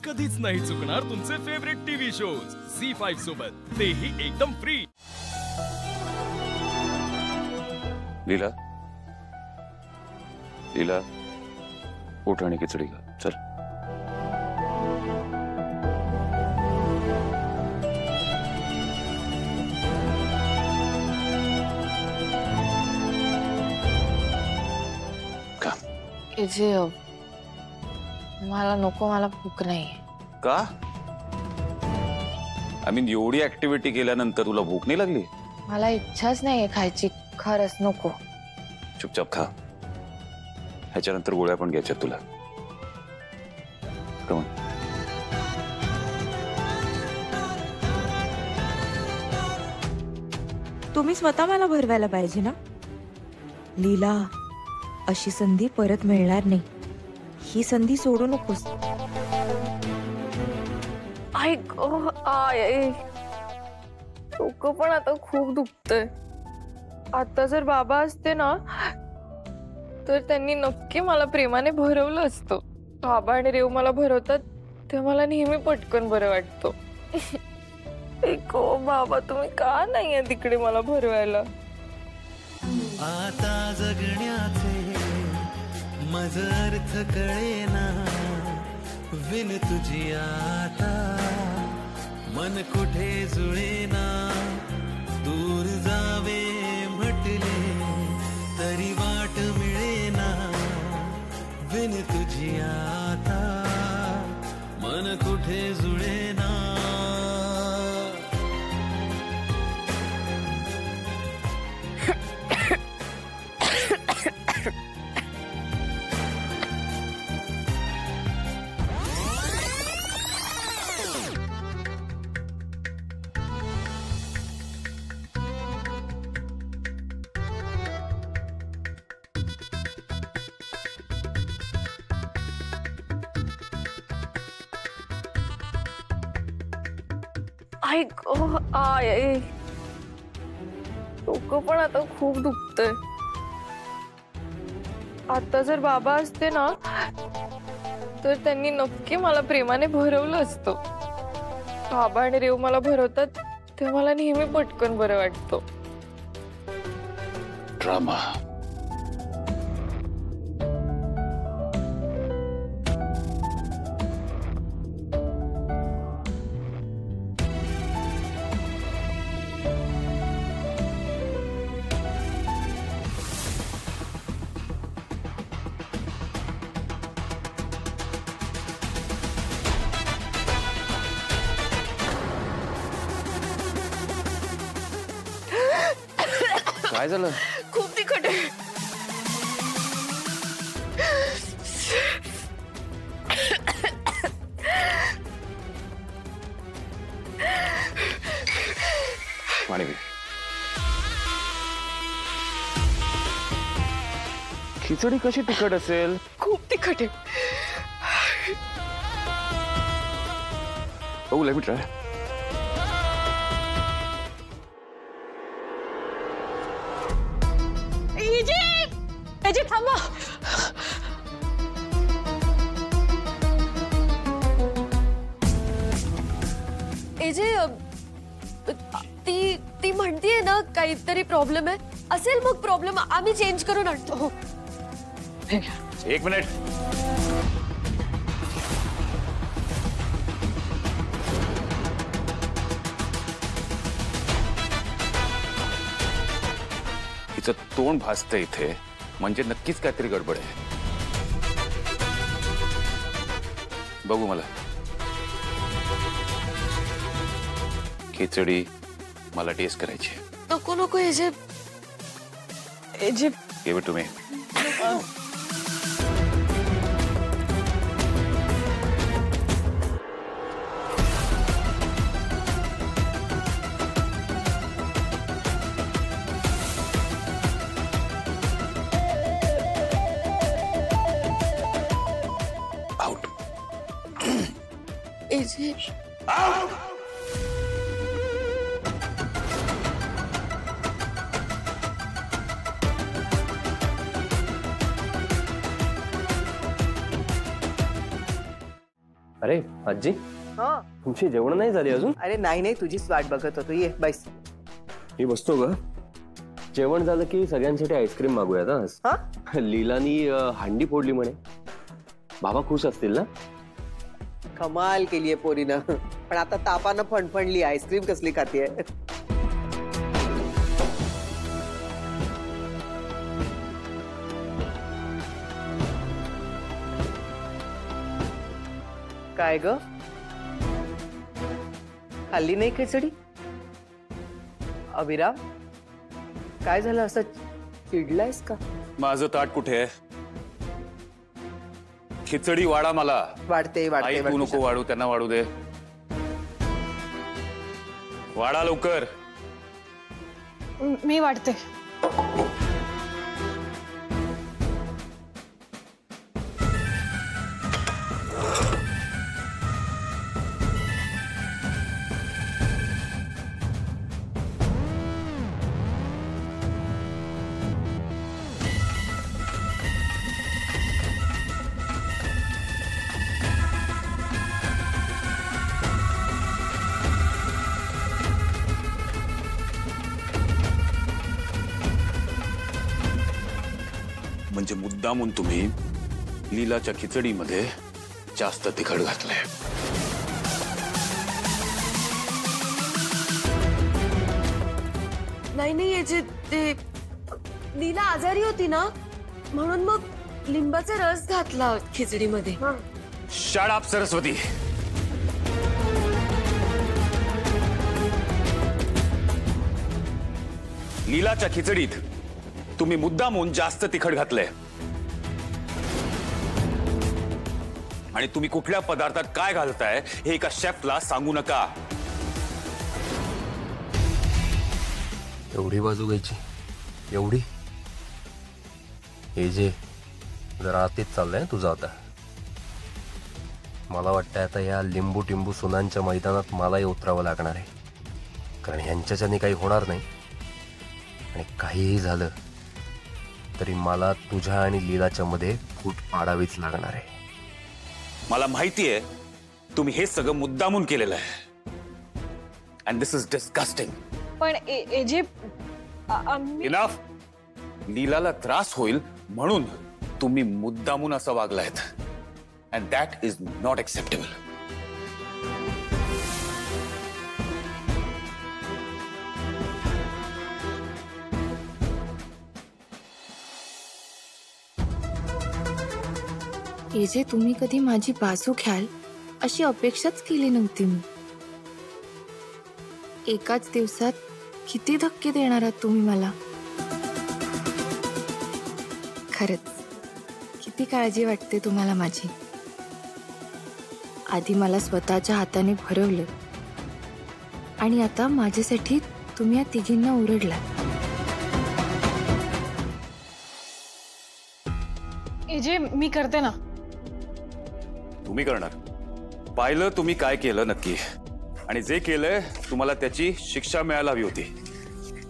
कधीच नाही चुकणार तुमचे फेवरेट टीव्ही शोज झी5 सोबत, तेही एकदम फ्री। लीला, लीला उठ आणि खिचडी खा, चल। का? मला नको, मला भूक नाहीये। का? आय मीन एवढी ऍक्टिव्हिटी केल्यानंतर तुला भूक नाही लागली? मला इच्छाच नाहीये खायची, खरंच नको। चुपचाप खा, ह्याच्यानंतर गोळ्या पण घ्यायच्या तुला। Come on. तुम्ही स्वतः मला भरवायला पाहिजे ना लीला, अशी संधी परत मिळणार नाही, ही संधी सोडू नकोस। ऐक, डोकं पण आता खूप दुखतंय। आता जर बाबा असते ना तर त्यांनी नक्की मला प्रेमाने भरवलं असतं। बाबा आणि रेव मला भरवतात ते मला नेहमी पटकन बरं वाटतं। बाबा तुम्ही का नाहीये तिकडे मला भरवायला? आता जगण्याचे मज अर्थ कळेना, विन तुझी आता मन कुठे जुळेना। दूर जावे म्हटले तरी वाट मिळेना, विन तुझी आता मन कुठे जुळेना। ऐक, डोकं पण आता खूप दुखतंय। आता जर बाबा असते ना तर त्यांनी नक्की मला प्रेमाने भरवलं असतं। बाबा आणि रेव मला भरवतात ते मला नेहमी पटकन बरं वाटतं। ड्रामा। काय झालं? खूप तिखट आहे। पाणी पी। खिचडी कशी तिखट असेल? खूप तिखट आहे। Oh, let me try. AJ थांबा। एजे ती म्हणतीये ना काहीतरी प्रॉब्लेम आहे, असेल मग प्रॉब्लेम आम्ही चेंज करून आणतो। एक मिनिट। तिचं तोंड भासतंय इथे, म्हणजे नक्कीच काहीतरी गडबड आहे। बघू मला खिचडी मला टेस्ट करायची। नको नको AJ, give it to me. Out. AJ out. अरे आजी, हा तुमची जेवण नाही झाली अजून? अरे नाही तुझीच वाट बघत होतो. ये बैस. मी बसतो ग. जेवण झालं की सगळ्यांसाठी आईस्क्रीम मागूयात आज. हा लीलानी हांडी फोडली म्हणे. बाबा खुश असतील ना? कमाल केलीये पोरीनं. पण आता तापानं फणफणली, आईस्क्रीम कसली खातीये? काय ग, खाल्ली नाही खिचडी? अभिराम, काय झालं? असं चिडलायस का? माझं ताट कुठे आहे? खिचडी वाढा मला. वाढते आई तू नको वाढू, त्यांना वाढू दे. वाढा लवकर. मी वाढते. म्हणजे मुद्दामून तुम्ही लीलाच्या खिचडीमध्ये जास्त तिखट घातलंय. नाही याचे ते लीला आजारी होती ना, म्हणून मग लिंबाचा रस घातला खिचडीमध्ये. Shut up Saraswati. लीलाच्या खिचडीत तुम्ही मुद्दामून जास्त तिखट घातलंय. आणि तुम्ही कुठल्या पदार्थात काय घालताय हे एका शेफला सांगू नका. एवढी बाजू घ्यायची? एवढी? हे जे जरा आतीच चाललंय तुझं आता. मला वाटतं आता या लिंबू टिंबू सुनांच्या मैदानात मलाही उतरावं लागणार आहे. कारण ह्यांच्याच्याने काही होणार नाही. आणि काहीही झालं तरी मला तुझ्या आणि लीलाच्या मध्ये फूट पाडावीच लागणार आहे. मला माहितीये तुम्ही हे सगळं मुद्दामून केलेलं आहे. And this is disgusting. पण एजे इनफ. लीलाला त्रास होईल म्हणून तुम्ही मुद्दामून असं वागलायत. And that is not acceptable. AJ, तुम्ही कधी माझी बाजू घ्याल अशी अपेक्षाच केली नव्हती मी. एकाच दिवसात किती धक्के देणार आहात तुम्ही मला. खरंच किती काळजी वाटते तुम्हाला माझी. आधी मला स्वतःच्या हाताने भरवलं आणि आता माझ्यासाठी तुम्ही या तिघींना ओरडला. एजे, मी करते ना. तुम्ही करणार? पाहिलं तुम्ही काय केलं नक्की. आणि जे केलंय तुम्हाला त्याची शिक्षा मिळायला हवी होती.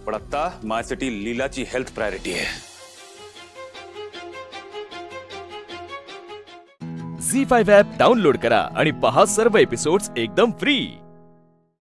पण आता माझ्यासाठी लीलाची हेल्थ प्रायोरिटी आहे. झी5 ॲप डाउनलोड करा आणि पहा सर्व एपिसोड्स एकदम फ्री.